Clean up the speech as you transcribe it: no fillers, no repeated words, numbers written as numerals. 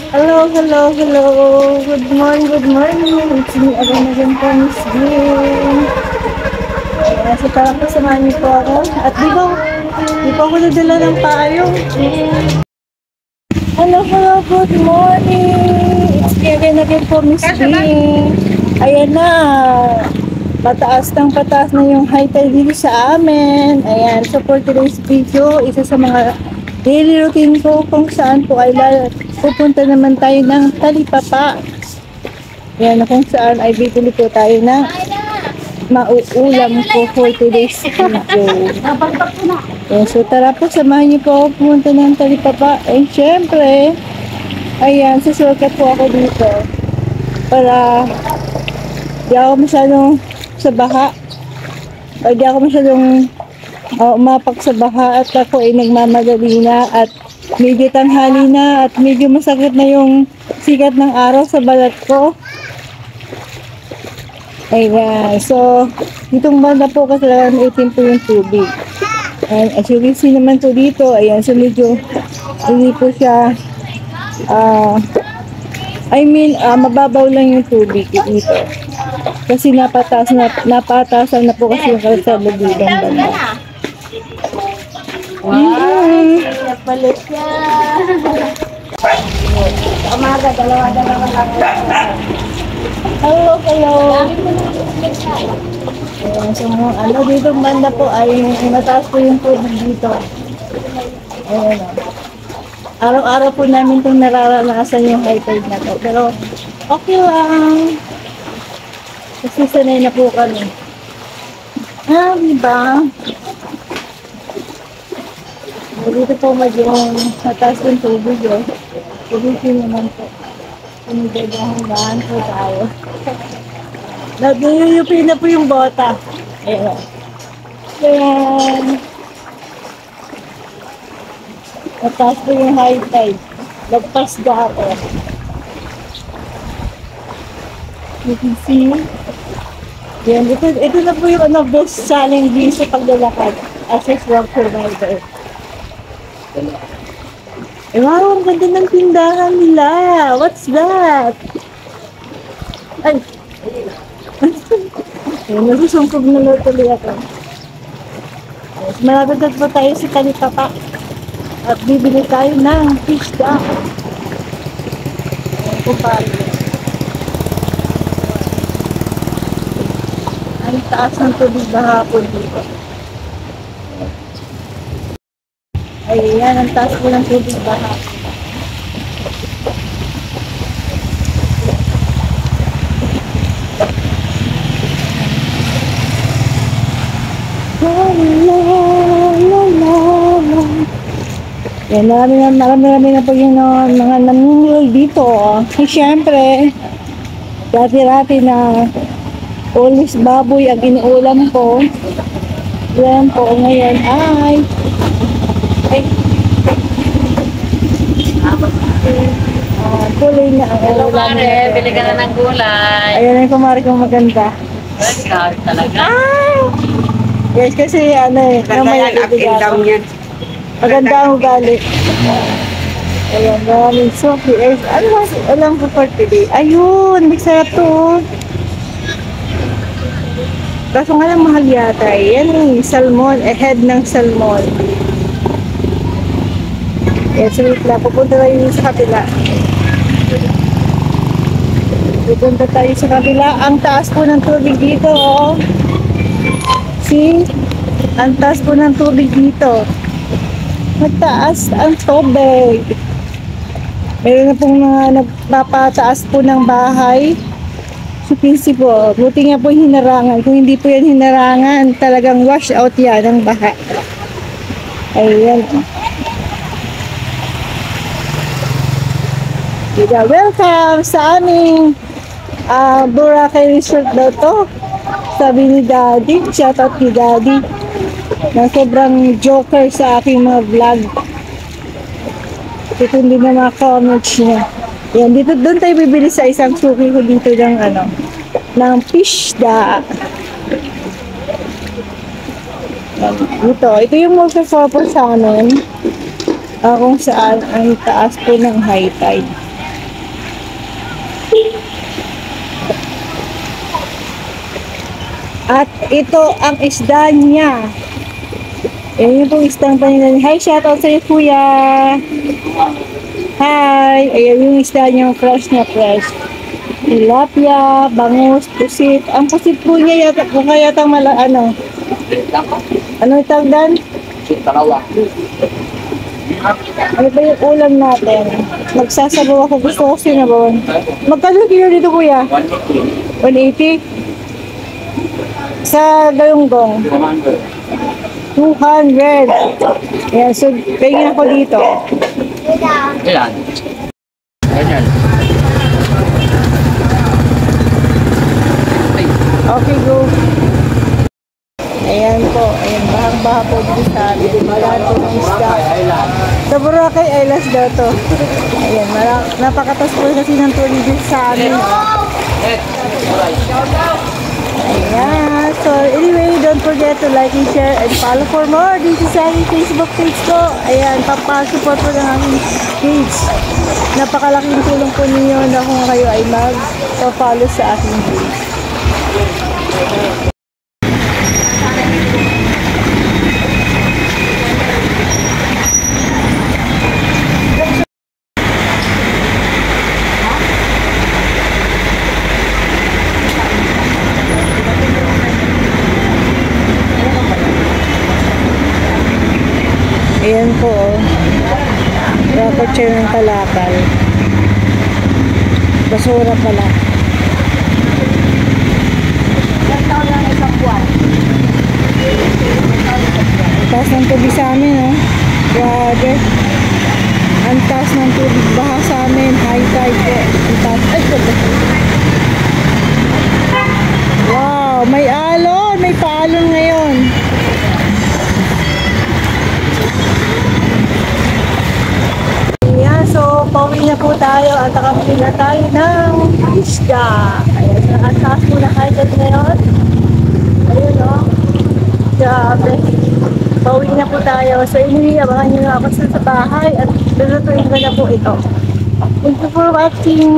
Hello, hello, hello. Good morning, good morning. It's me again po, Miss Jean. So tara po, samahan niyo po ako. At di po ako nadala ng payong. Hello, hello, good morning. It's me again po, Miss Jean. Ayan na. Pataas na yung high tide dito sa amin. Ayan, so for today's video, isa sa mga daily routine ko kung saan po ay pupunta naman tayo ng Talipapa. Ayan, kung saan ay bibili po tayo ng mauulam ko for today's video. Ayan, so tara po, samahan niyo po ako pumunta ng Talipapa. And syempre, ayan, susukat po ako dito para di ako masyadong sa baha. O di ako masyadong umapak sa baha at ako ay nagmamadali na at medyo tanghali na at medyo masakit na yung sikat ng araw sa balat ko. Ayan. So, ditong banda po kasi talagang itim po yung tubig. And as you can see naman po dito, ayan, so medyo hindi po siya mababaw lang yung tubig dito. Kasi napatasan na po kasi yung kalsada dito ang banda. Wow! Palit siya! Umaga, dalawa lang. Hello, hello! So, dito ang banda po ay mataas po yung tubig dito. Ayan o. Araw-araw po namin itong nararanasan yung high tide na to. Pero, okay lang. Kasi sanay na po kami. Diba? Dito po medyo mataas yung tubig eh. Tubisin naman po. Sumidagahan po tayo. Nag-uyuyupi na po yung bota. Ayan. Ayan. Mataas po yung high tide. Lagpas gato. You can see. Yan, ito na po yung best selling din sa paglalakad as a swag survivor. Wow, ang ganda ng tindahan nila. What's that? Ay! Ayan, nasusungkog na tuloy ako. Malapit po tayo sa Talipapa. At bibili tayo ng fish da. Ayan po pala. Ang taas ng tubig bahapon dito. Ayan, ang taas po ng tubig bahapon. Yan, marami na po yung mga namumulol dito. Siyempre, dati-dati na ulis baboy ang inuulam ko. Yan po, ngayon ay gulay na ang hello, ulam. Mare. Bili ka na ng gulay. Ayan ang kumari kong maganda. Grabe talaga. Yes, kasi may up and down yan. maganda ang ugali. Ayan, maraming soapy. Alam ko for today. Ayun, may sarap to. Kaso nga lang mahal yata. Yan, salmon. Head ng salmon. Yan, so wait lang. Pupunta tayo sa kapila. Pupunta tayo sa kapila. Ang taas po ng tubig dito, oh. See? Ang taas po ng tubig dito. Mataas ang tubig. Meron na pong mga nagpapataas po ng bahay. So, pinsi po, buti nga po hinarangan. Kung hindi po yan hinarangan, talagang wash out yan ang baha. Ayan. Diba? Welcome sa aming Boracay Resort daw to. Sabi ni Daddy, shoutout ni Daddy. Na sobrang joker sa aking mga vlog. Ito din na mga comments niya. Yan, dito doon tayo bibili sa isang suki ko dito ng fish da. Yan, ito yung multi-purpose sa amin. kung saan ang taas po ng high tide. At ito ang isda niya. Ayan yung pong isdang panilan. Hi, shoutout sa'yo, kuya. Hi. Ayan yung isda niya, fresh na fresh. Tilapia, bangus, pusit. Ang pusit po niya yata, kung kaya yata ano itang dan? Ano ba yung ulam natin? Magsasabaw ako. Gusto ko sinabawan. Magkano kilo dito, kuya? 180? Sa Gayonggong? 200. Ayan, so pahingin ako dito. Ilan? Ganyan. Okay, go. Ayan po. Ayan, bahang-baha po dito sa amin. Lahat po ng isda. Sa Boracay Islands daw to. Ayan, napakatas po kasi ng tubig dito sa amin. Ayan. So, anyway, don't forget to like and share and follow for more. Dito sa aking Facebook page ko. Ayan, papasupport po ng aking page. Napakalaking tulong po ninyo na kung kayo ay mag-follow sa aking page. Ayan po, dapat siya ng kalakal. Basura pala. Ang taas ng tubig sa amin, oh. Grabe. Ang taas ng tubig baha sa amin. High tide po. Ang taas. Ay, wow, may alon. May paalon ngayon. So, pauwi na po tayo at nakapili na tayo ng isda. Ayan, nakataas po na kayo ngayon. Ayun, o. Grabe. Pauwi na po tayo. So, anyway, abangan nyo na ako sa bahay at lulutuin ko na po ito. Thank you for watching.